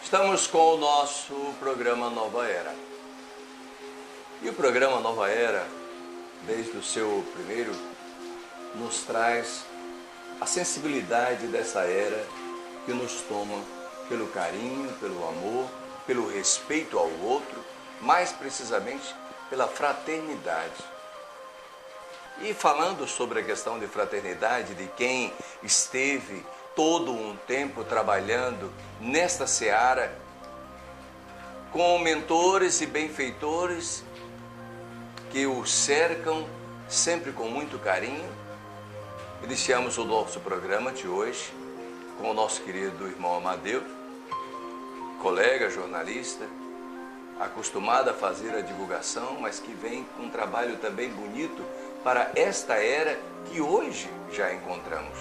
Estamos com o nosso programa Nova Era. E o programa Nova Era, desde o seu primeiro, nos traz a sensibilidade dessa era que nos toma pelo carinho, pelo amor, pelo respeito ao outro, mais precisamente pela fraternidade. E falando sobre a questão de fraternidade, de quem esteve todo um tempo trabalhando nesta seara, com mentores e benfeitores que o cercam sempre com muito carinho, iniciamos o nosso programa de hoje com o nosso querido irmão Amadeu, colega jornalista, acostumado a fazer a divulgação, mas que vem com um trabalho também bonito para esta era que hoje já encontramos.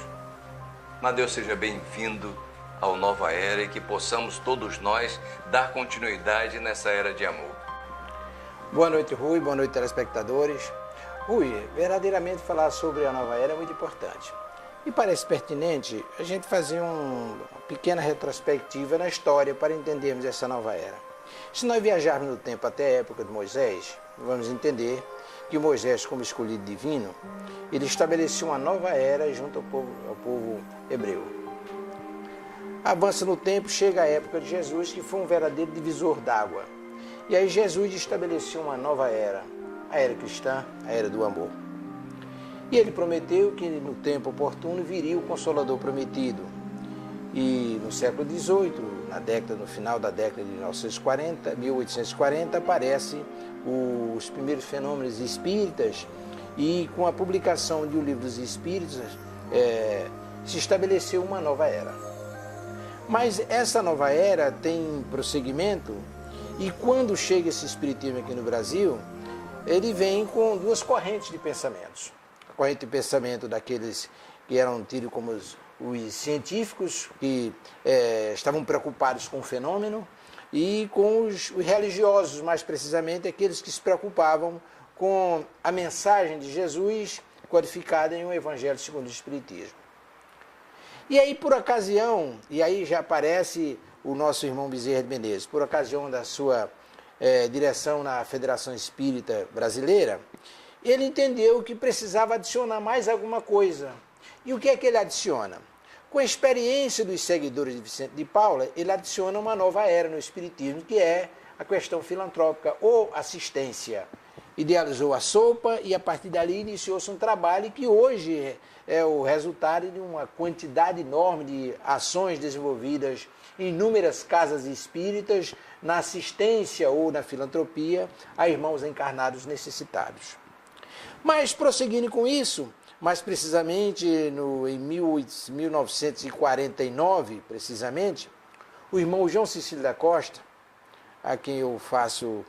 Amadeu, seja bem-vindo ao Nova Era e que possamos todos nós dar continuidade nessa era de amor. Boa noite, Rui. Boa noite, telespectadores. Rui, verdadeiramente falar sobre a Nova Era é muito importante. E parece pertinente a gente fazer uma pequena retrospectiva na história para entendermos essa Nova Era. Se nós viajarmos no tempo até a época de Moisés, vamos entender que Moisés, como escolhido divino, ele estabeleceu uma nova era junto ao povo hebreu. Avança no tempo, chega a época de Jesus, que foi um verdadeiro divisor d'água. E aí Jesus estabeleceu uma nova era, a era cristã, a era do amor. E ele prometeu que no tempo oportuno viria o Consolador prometido. E no século XVIII, no final da década de 1840, aparecem os primeiros fenômenos espíritas e com a publicação de O Livro dos Espíritos se estabeleceu uma nova era. Mas essa nova era tem prosseguimento e quando chega esse espiritismo aqui no Brasil, ele vem com duas correntes de pensamentos. A corrente de pensamento daqueles que eram tidos como os científicos, que estavam preocupados com o fenômeno, e com os religiosos, mais precisamente, aqueles que se preocupavam com a mensagem de Jesus codificada em um Evangelho segundo o Espiritismo. E aí, por ocasião, e aí já aparece o nosso irmão Bezerra de Menezes, por ocasião da sua direção na Federação Espírita Brasileira, ele entendeu que precisava adicionar mais alguma coisa. E o que é que ele adiciona? Com a experiência dos seguidores de Vicente de Paula, ele adiciona uma nova era no Espiritismo, que é a questão filantrópica ou assistência. Idealizou a sopa e a partir dali iniciou-se um trabalho que hoje é o resultado de uma quantidade enorme de ações desenvolvidas em inúmeras casas espíritas na assistência ou na filantropia a irmãos encarnados necessitados. Mas prosseguindo com isso, mais precisamente em 1949, precisamente, o irmão João Cecílio da Costa, a quem eu faço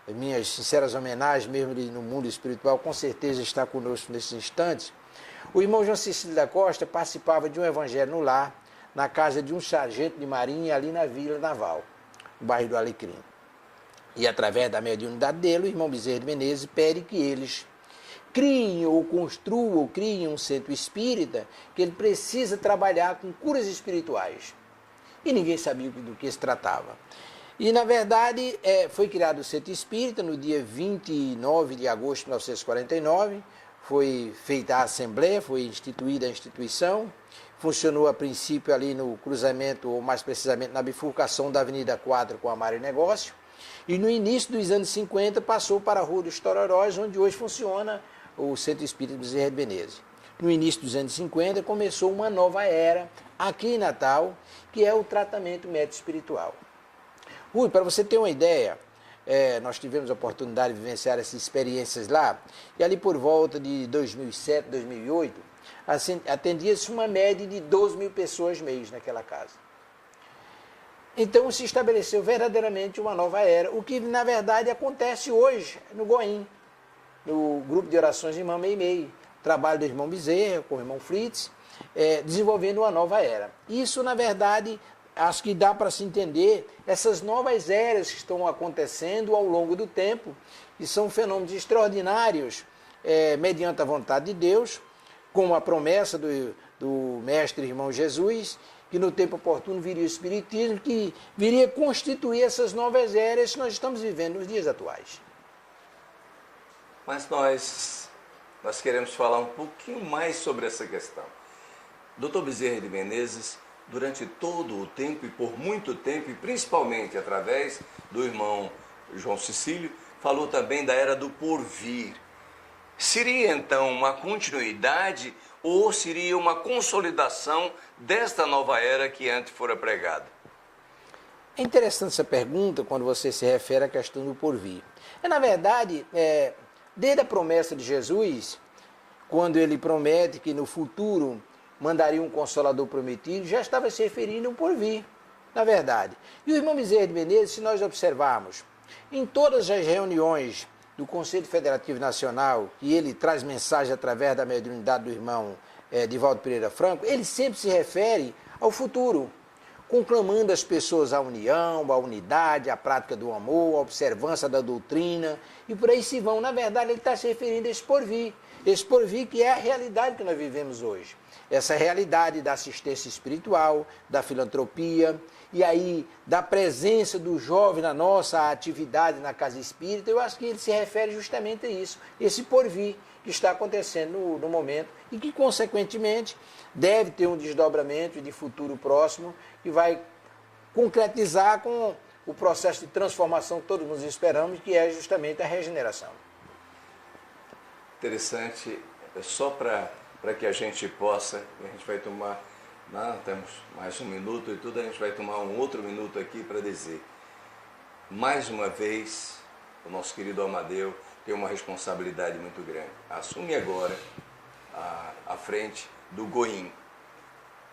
minhas sinceras homenagens, mesmo no mundo espiritual, com certeza está conosco nesse instante. O irmão João Cecílio da Costa participava de um evangelho no lar, na casa de um sargento de marinha ali na Vila Naval, no bairro do Alecrim. E através da mediunidade dele, o irmão Bezerra de Menezes pede que eles criem ou construam ou criem um centro espírita, que ele precisa trabalhar com curas espirituais. E ninguém sabia do que se tratava. E, na verdade, foi criado o centro espírita no dia 29 de agosto de 1949, foi feita a assembleia, foi instituída a instituição, funcionou a princípio ali no cruzamento, ou mais precisamente na bifurcação da Avenida 4 com a Mário Negócio, e no início dos anos 50 passou para a Rua dos Tororós, onde hoje funciona o Centro Espírita Bezerra de Menezes. No início dos anos 50 começou uma nova era aqui em Natal, que é o tratamento médico espiritual. Rui, para você ter uma ideia, nós tivemos a oportunidade de vivenciar essas experiências lá, e ali por volta de 2007, 2008, assim, atendia-se uma média de 12 mil pessoas mês naquela casa. Então se estabeleceu verdadeiramente uma nova era, o que na verdade acontece hoje no Goim, no grupo de orações Irmã Meimei, trabalho do irmão Bezerra com o irmão Fritz, desenvolvendo uma nova era. Isso, na verdade, acho que dá para se entender essas novas eras que estão acontecendo ao longo do tempo, e são fenômenos extraordinários, mediante a vontade de Deus, com a promessa do mestre irmão Jesus, que no tempo oportuno viria o Espiritismo, que viria constituir essas novas eras que nós estamos vivendo nos dias atuais. Mas nós queremos falar um pouquinho mais sobre essa questão. Dr. Bezerra de Menezes, durante todo o tempo e por muito tempo, e principalmente através do irmão João Cecílio, falou também da era do porvir. Seria então uma continuidade ou seria uma consolidação desta nova era que antes fora pregada? É interessante essa pergunta quando você se refere à questão do porvir. Na verdade, desde a promessa de Jesus, quando ele promete que no futuro mandaria um Consolador prometido, já estava se referindo ao porvir, na verdade. E o irmão Bezerra de Menezes, se nós observarmos, em todas as reuniões do Conselho Federativo Nacional, e ele traz mensagem através da mediunidade do irmão Divaldo Pereira Franco, ele sempre se refere ao futuro, conclamando as pessoas à união, à unidade, à prática do amor, à observância da doutrina, e por aí se vão. Na verdade, ele está se referindo a esse porvir que é a realidade que nós vivemos hoje. Essa realidade da assistência espiritual, da filantropia, e aí da presença do jovem na nossa atividade na casa espírita. Eu acho que ele se refere justamente a isso, esse porvir que está acontecendo no momento e que, consequentemente, deve ter um desdobramento de futuro próximo que vai concretizar com o processo de transformação que todos nós esperamos, que é justamente a regeneração. Interessante, só para que a gente possa, a gente vai tomar, temos mais um minuto e tudo, a gente vai tomar um outro minuto aqui para dizer, mais uma vez, o nosso querido Amadeu tem uma responsabilidade muito grande. Assume agora a frente do Goim,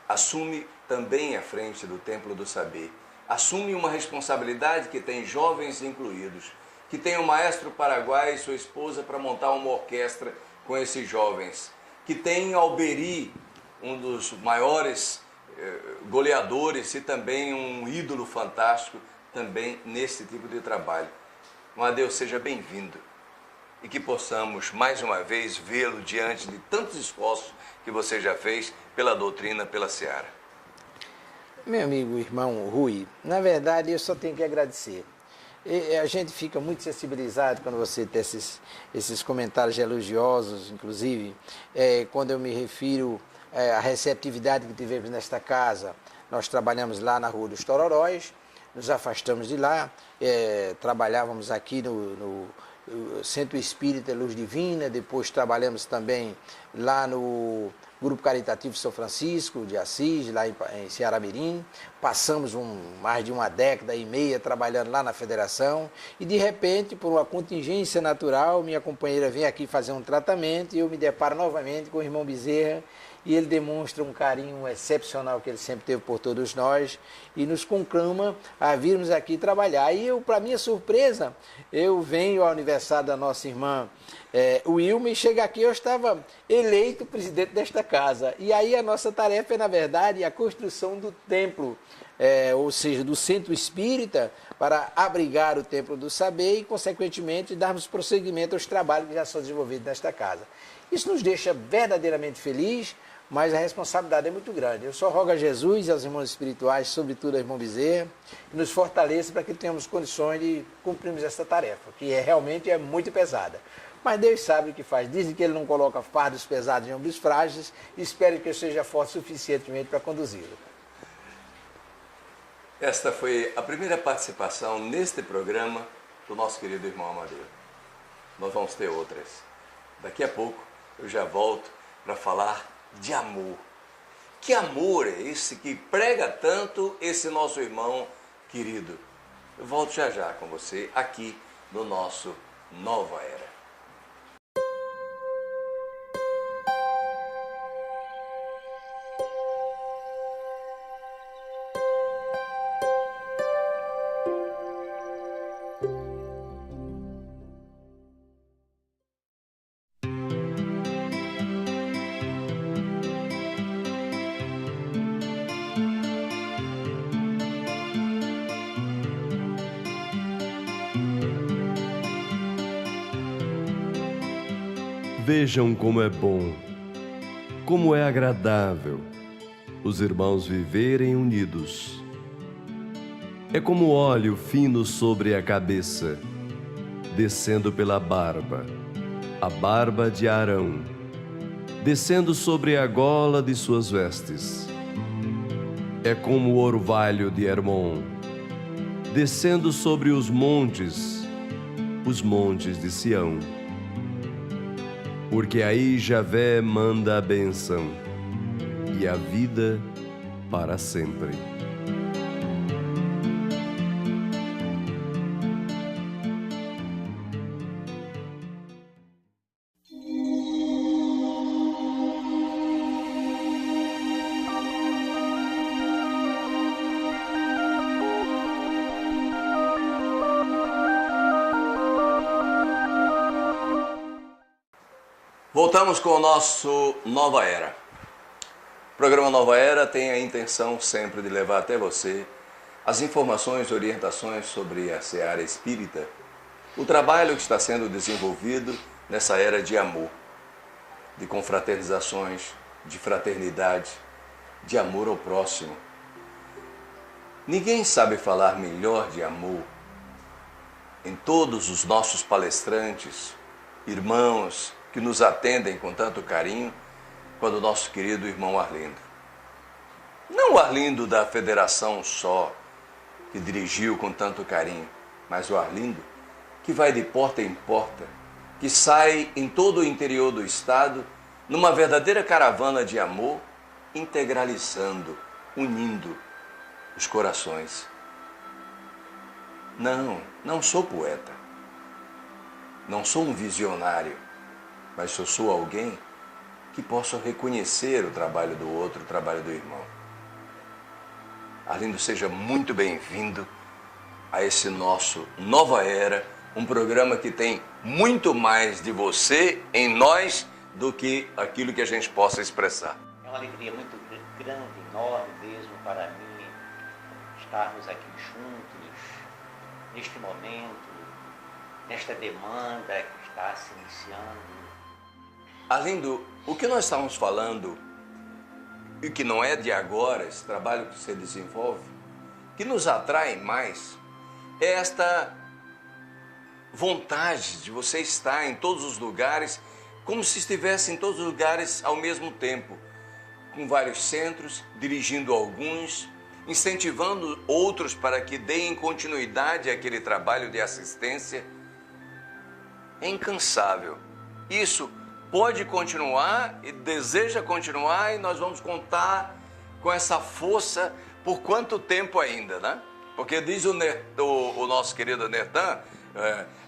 assume também a frente do Templo do Saber, assume uma responsabilidade que tem jovens incluídos, que tem o maestro Paraguai e sua esposa para montar uma orquestra com esses jovens, que tem Alberi, um dos maiores goleadores e também um ídolo fantástico também nesse tipo de trabalho. Amadeu, seja bem-vindo e que possamos mais uma vez vê-lo diante de tantos esforços que você já fez pela doutrina, pela seara. Meu amigo, irmão Rui, na verdade eu só tenho que agradecer. A gente fica muito sensibilizado quando você tem esses comentários elogiosos, inclusive, quando eu me refiro à receptividade que tivemos nesta casa. Nós trabalhamos lá na Rua dos Tororóis, nos afastamos de lá, trabalhávamos aqui no Centro Espírita Luz Divina, depois trabalhamos também lá no Grupo Caritativo São Francisco de Assis, lá em Ceará-Mirim. Passamos mais de uma década e meia trabalhando lá na federação e, de repente, por uma contingência natural, minha companheira vem aqui fazer um tratamento e eu me deparo novamente com o irmão Bezerra e ele demonstra um carinho excepcional que ele sempre teve por todos nós e nos conclama a virmos aqui trabalhar. E eu, para minha surpresa, eu venho ao aniversário da nossa irmã Wilma e chega aqui, eu estava eleito presidente desta casa. E aí a nossa tarefa é, na verdade, a construção do templo, ou seja, do centro espírita, para abrigar o Templo do Saber e, consequentemente, darmos prosseguimento aos trabalhos que já são desenvolvidos nesta casa. Isso nos deixa verdadeiramente felizes, mas a responsabilidade é muito grande. Eu só rogo a Jesus e aos irmãos espirituais, sobretudo ao irmão Bezerra, que nos fortaleça para que tenhamos condições de cumprirmos essa tarefa, que realmente é muito pesada. Mas Deus sabe o que faz. Dizem que Ele não coloca fardos pesados em ombros frágeis e espero que eu seja forte suficientemente para conduzi-lo. Esta foi a primeira participação neste programa do nosso querido irmão Amadeu. Nós vamos ter outras. Daqui a pouco eu já volto para falar de amor. Que amor é esse que prega tanto esse nosso irmão querido? Eu volto já já com você aqui no nosso Nova Era. Vejam como é bom, como é agradável os irmãos viverem unidos. É como óleo fino sobre a cabeça, descendo pela barba, a barba de Arão, descendo sobre a gola de suas vestes. É como o orvalho de Hermon, descendo sobre os montes de Sião. Porque aí Javé manda a bênção e a vida para sempre. Voltamos com o nosso Nova Era. O programa Nova Era tem a intenção sempre de levar até você as informações e orientações sobre a seara espírita, o trabalho que está sendo desenvolvido nessa era de amor, de confraternizações, de fraternidade, de amor ao próximo. Ninguém sabe falar melhor de amor em todos os nossos palestrantes, irmãos, que nos atendem com tanto carinho, quando o nosso querido irmão Arlindo. Não o Arlindo da federação só, que dirigiu com tanto carinho, mas o Arlindo que vai de porta em porta, que sai em todo o interior do estado, numa verdadeira caravana de amor, integralizando, unindo os corações. Não sou poeta, não sou um visionário, mas eu sou alguém que possa reconhecer o trabalho do outro, o trabalho do irmão. Arlindo, seja muito bem-vindo a esse nosso Nova Era, um programa que tem muito mais de você em nós do que aquilo que a gente possa expressar. É uma alegria muito grande, enorme mesmo para mim estarmos aqui juntos, neste momento, nesta demanda que está se iniciando. Arlindo, o que nós estamos falando, e que não é de agora, esse trabalho que você desenvolve, que nos atrai mais, é esta vontade de você estar em todos os lugares, como se estivesse em todos os lugares ao mesmo tempo, com vários centros, dirigindo alguns, incentivando outros para que deem continuidade àquele trabalho de assistência. É incansável. Isso pode continuar e deseja continuar, e nós vamos contar com essa força por quanto tempo ainda, né? Porque diz o nosso querido Nertan,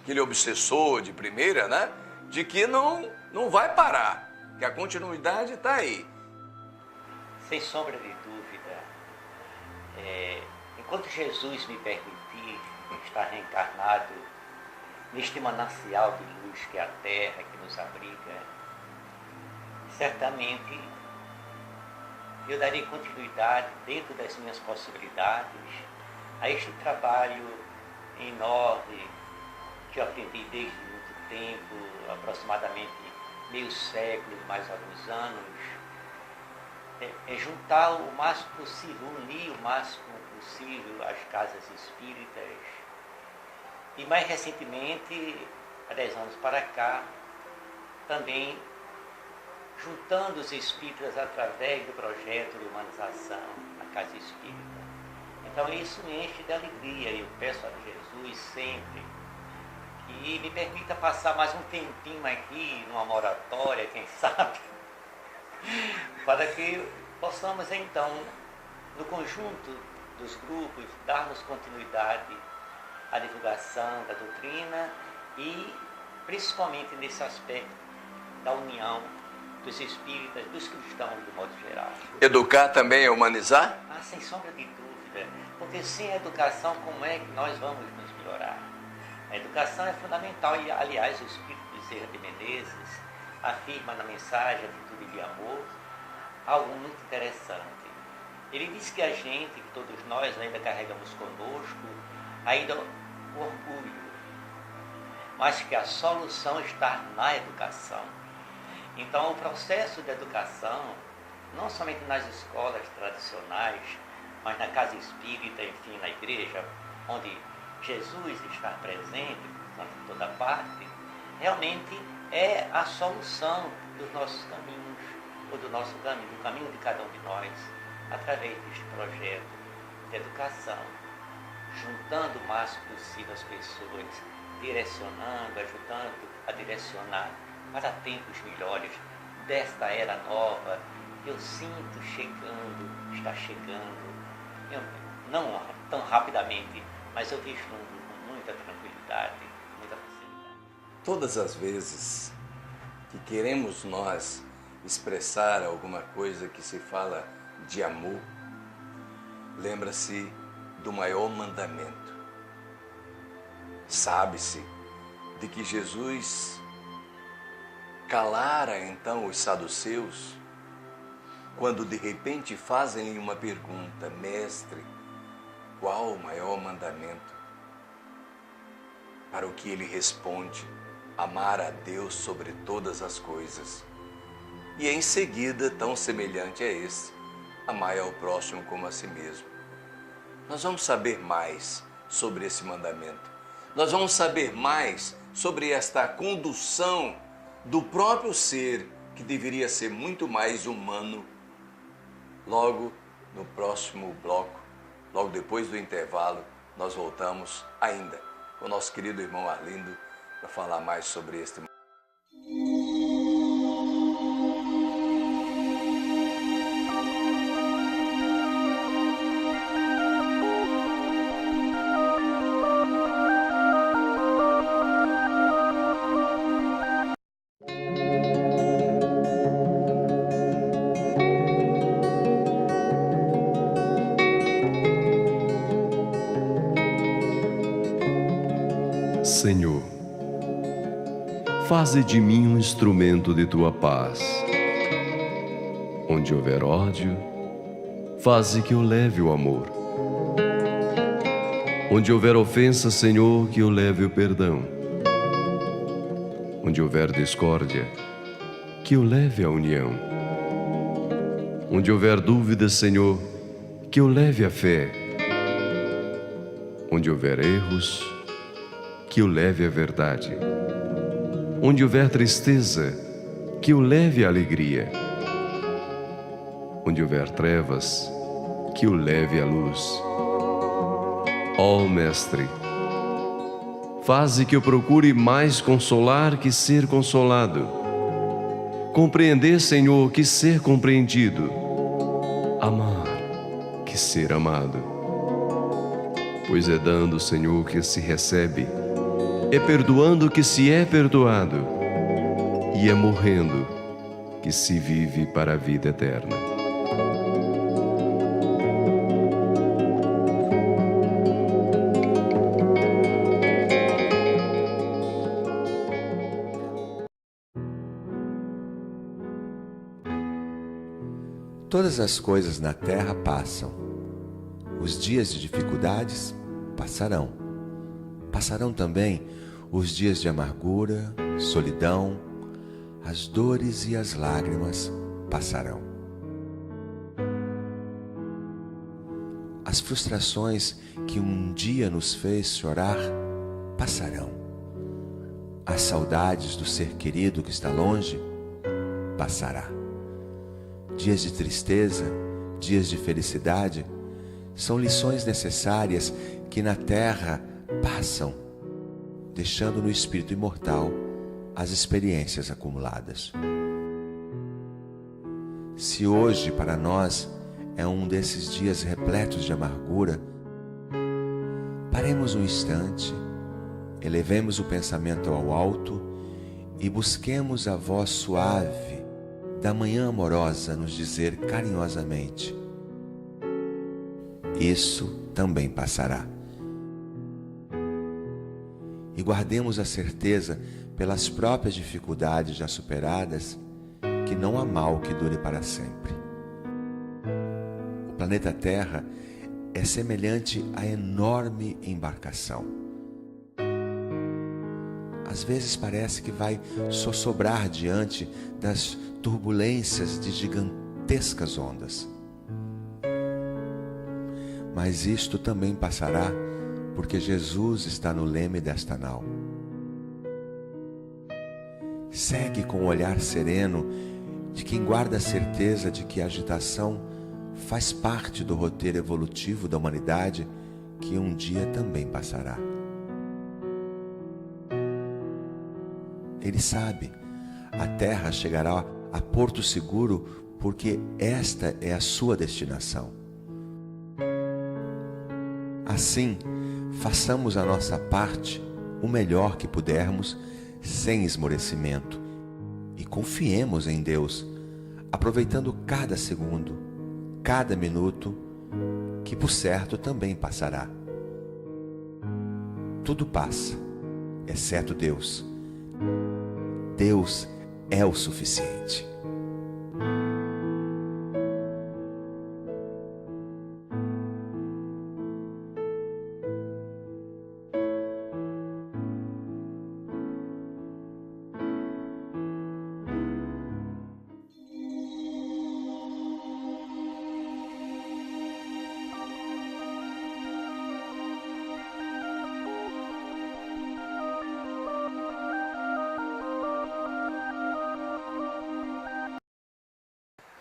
aquele obsessor de primeira, né? De que não vai parar, que a continuidade está aí. Sem sombra de dúvida, enquanto Jesus me permitir estar reencarnado neste manancial de luz que é a terra, que nos abriga, certamente eu darei continuidade dentro das minhas possibilidades a este trabalho enorme que eu aprendi desde muito tempo, aproximadamente meio século, mais alguns anos, é juntar o máximo possível, unir o máximo possível as casas espíritas. E mais recentemente, há 10 anos para cá, também juntando os espíritas através do projeto de humanização na Casa Espírita. Então isso me enche de alegria. Eu peço a Jesus sempre que me permita passar mais um tempinho aqui, numa moratória, quem sabe, para que possamos então, no conjunto dos grupos, darmos continuidade à divulgação da doutrina e principalmente nesse aspecto da união dos espíritas, dos cristãos de modo geral. Educar também é humanizar? Sem sombra de dúvida, porque sem a educação como é que nós vamos nos melhorar? A educação é fundamental e, aliás, o espírito de Bezerra de Menezes afirma na mensagem Atitude de Amor algo muito interessante. Ele diz que a gente, que todos nós ainda carregamos conosco, ainda o orgulho, mas que a solução está na educação. Então, o processo de educação não somente nas escolas tradicionais, mas na casa espírita, enfim, na igreja, onde Jesus está presente, portanto, em toda parte, realmente é a solução dos nossos caminhos, ou do nosso caminho, do caminho de cada um de nós, através deste projeto de educação, juntando o máximo possível as pessoas, direcionando, ajudando a direcionar para tempos melhores desta era nova que eu sinto chegando, está chegando, não tão rapidamente, mas eu vislumbro com muita tranquilidade, muita facilidade. Todas as vezes que queremos nós expressar alguma coisa que se fala de amor, lembra-se do maior mandamento. Sabe-se de que Jesus calara então os saduceus quando de repente fazem-lhe uma pergunta: Mestre, qual o maior mandamento? Para o que ele responde: amar a Deus sobre todas as coisas. E em seguida, tão semelhante a esse, amai ao próximo como a si mesmo. Nós vamos saber mais sobre esse mandamento. Nós vamos saber mais sobre esta condução do próprio ser, que deveria ser muito mais humano, logo no próximo bloco, logo depois do intervalo. Nós voltamos ainda com o nosso querido irmão Arlindo para falar mais sobre este. Senhor, faze de mim um instrumento de tua paz. Onde houver ódio, faze que eu leve o amor. Onde houver ofensa, Senhor, que eu leve o perdão. Onde houver discórdia, que eu leve a união. Onde houver dúvida, Senhor, que eu leve a fé. Onde houver erros, que eu leve a verdade. Onde houver tristeza, que eu leve a alegria. Onde houver trevas, que eu leve a luz. Ó Mestre, faze que eu procure mais consolar que ser consolado, compreender, Senhor, que ser compreendido, amar que ser amado. Pois é dando, Senhor, que se recebe, é perdoando que se é perdoado, e é morrendo que se vive para a vida eterna. Todas as coisas na terra passam. Os dias de dificuldades passarão. Passarão também os dias de amargura, solidão, as dores e as lágrimas passarão. As frustrações que um dia nos fez chorar passarão. As saudades do ser querido que está longe passará. Dias de tristeza, dias de felicidade, são lições necessárias que na terra passam, deixando no espírito imortal as experiências acumuladas. Se hoje para nós é um desses dias repletos de amargura, paremos um instante, elevemos o pensamento ao alto e busquemos a voz suave da manhã amorosa nos dizer carinhosamente: isso também passará. E guardemos a certeza, pelas próprias dificuldades já superadas, que não há mal que dure para sempre. O planeta Terra é semelhante à enorme embarcação. Às vezes parece que vai sossobrar diante das turbulências de gigantescas ondas. Mas isto também passará, porque Jesus está no leme desta nau. Segue com o olhar sereno de quem guarda a certeza de que a agitação faz parte do roteiro evolutivo da humanidade, que um dia também passará. Ele sabe, a Terra chegará a porto seguro porque esta é a sua destinação. Assim, façamos a nossa parte o melhor que pudermos, sem esmorecimento, e confiemos em Deus, aproveitando cada segundo, cada minuto, que por certo também passará. Tudo passa, exceto Deus. Deus é o suficiente.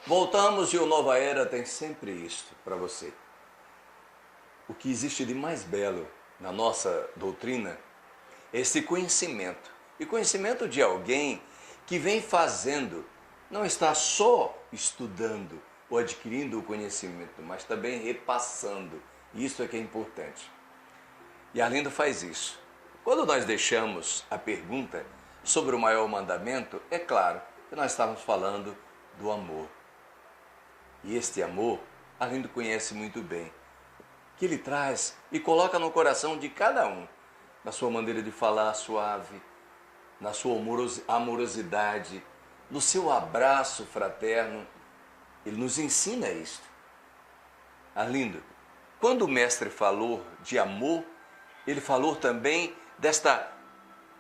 Voltamos e o Nova Era tem sempre isto para você. O que existe de mais belo na nossa doutrina é esse conhecimento. E conhecimento de alguém que vem fazendo, não está só estudando ou adquirindo o conhecimento, mas também repassando. Isso é que é importante. E Arlindo faz isso. Quando nós deixamos a pergunta sobre o maior mandamento, é claro que nós estávamos falando do amor. E este amor, Arlindo conhece muito bem, que ele traz e coloca no coração de cada um, na sua maneira de falar suave, na sua amorosidade, no seu abraço fraterno. Ele nos ensina isto. Arlindo, quando o mestre falou de amor, ele falou também desta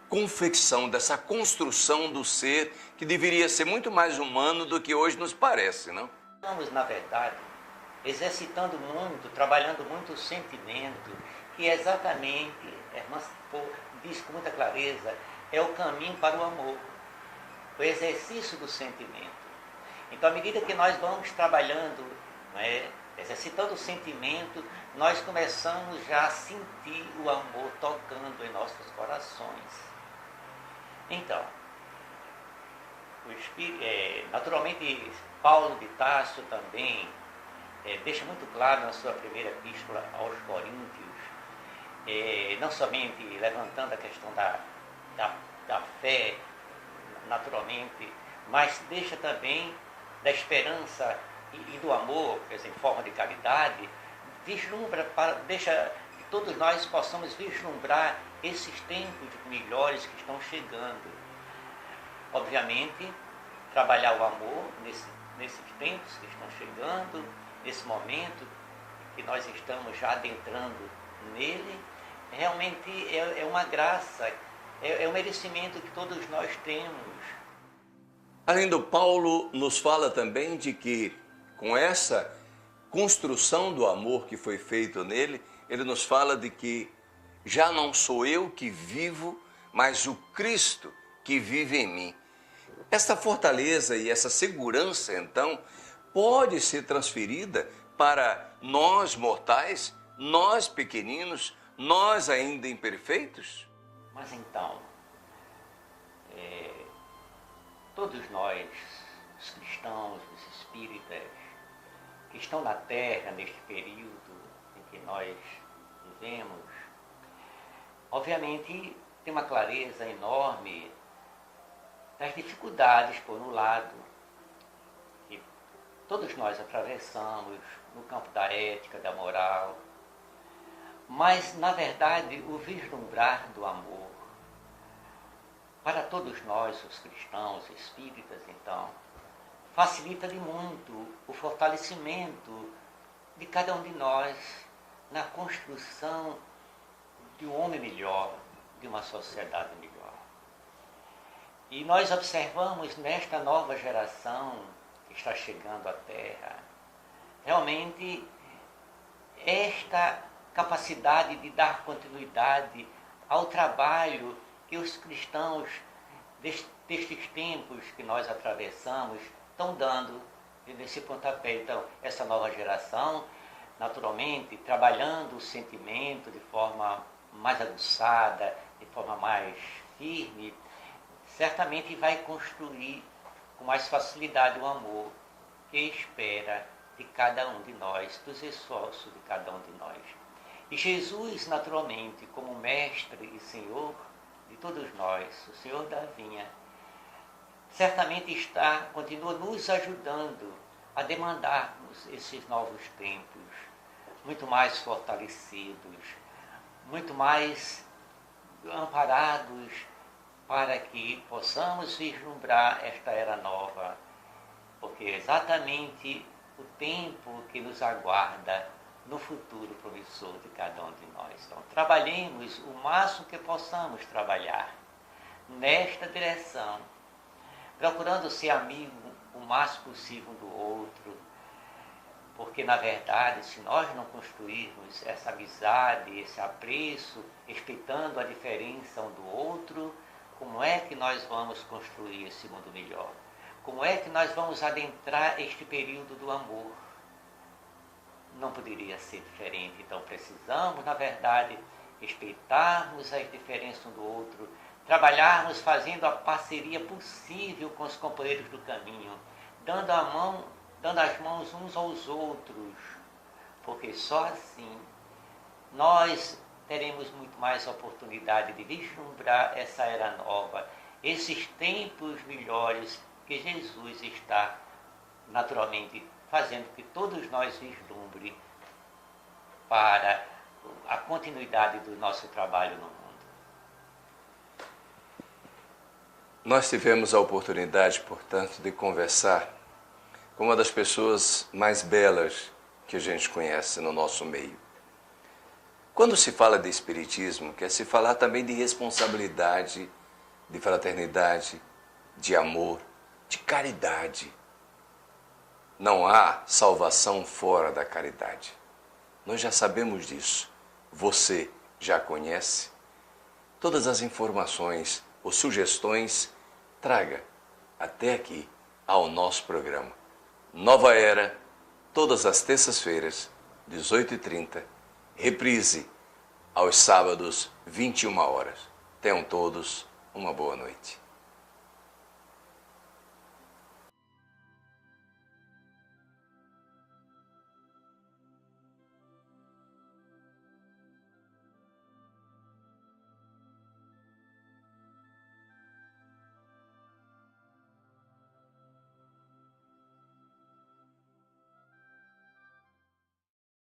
confecção, dessa construção do ser que deveria ser muito mais humano do que hoje nos parece, não? Estamos, na verdade, exercitando muito, trabalhando muito o sentimento, que exatamente, a irmã diz com muita clareza, é o caminho para o amor, o exercício do sentimento. Então, à medida que nós vamos trabalhando, exercitando o sentimento, nós começamos já a sentir o amor tocando em nossos corações. Então, naturalmente, Paulo de Tarso também deixa muito claro na sua primeira epístola aos Coríntios, não somente levantando a questão da fé, naturalmente, mas deixa também da esperança e do amor, quer dizer, em forma de caridade, deixa que todos nós possamos vislumbrar esses tempos melhores que estão chegando. Obviamente, trabalhar o amor nesses tempos que estão chegando, nesse momento que nós estamos já adentrando nele, realmente é uma graça, é um merecimento que todos nós temos. Além do Paulo, nos fala também de que com essa construção do amor que foi feito nele, ele nos fala de que já não sou eu que vivo, mas o Cristo que vive em mim. Essa fortaleza e essa segurança, então, pode ser transferida para nós mortais, nós pequeninos, nós ainda imperfeitos? Mas então, todos nós, os cristãos, os espíritas, que estão na Terra neste período em que nós vivemos, obviamente tem uma clareza enorme das dificuldades, por um lado, que todos nós atravessamos no campo da ética, da moral, mas, na verdade, o vislumbrar do amor, para todos nós, os cristãos, espíritas, então, facilita de muito o fortalecimento de cada um de nós na construção de um homem melhor, de uma sociedade melhor. E nós observamos nesta nova geração que está chegando à Terra. Realmente, esta capacidade de dar continuidade ao trabalho que os cristãos destes tempos que nós atravessamos estão dando nesse pontapé. Então, essa nova geração, naturalmente, trabalhando o sentimento de forma mais aguçada, de forma mais firme, certamente vai construir com mais facilidade o amor que espera de cada um de nós, dos esforços de cada um de nós. E Jesus, naturalmente, como mestre e Senhor de todos nós, o Senhor da vinha, certamente continua nos ajudando a demandarmos esses novos tempos, muito mais fortalecidos, muito mais amparados, para que possamos vislumbrar esta era nova, porque é exatamente o tempo que nos aguarda no futuro promissor de cada um de nós. Então, trabalhemos o máximo que possamos trabalhar nesta direção, procurando ser amigo o máximo possível do outro, porque, na verdade, se nós não construirmos essa amizade, esse apreço, respeitando a diferença um do outro, como é que nós vamos construir esse mundo melhor? Como é que nós vamos adentrar este período do amor? Não poderia ser diferente. Então precisamos, na verdade, respeitarmos as diferenças um do outro, trabalharmos fazendo a parceria possível com os companheiros do caminho, dando as mãos uns aos outros, porque só assim nós teremos muito mais oportunidade de vislumbrar essa era nova, esses tempos melhores que Jesus está naturalmente fazendo que todos nós vislumbre para a continuidade do nosso trabalho no mundo. Nós tivemos a oportunidade, portanto, de conversar com uma das pessoas mais belas que a gente conhece no nosso meio. Quando se fala de espiritismo, quer se falar também de responsabilidade, de fraternidade, de amor, de caridade. Não há salvação fora da caridade. Nós já sabemos disso. Você já conhece? Todas as informações ou sugestões, traga até aqui ao nosso programa. Nova Era, todas as terças-feiras, 18h30. Reprise aos sábados, 21 horas. Tenham todos uma boa noite.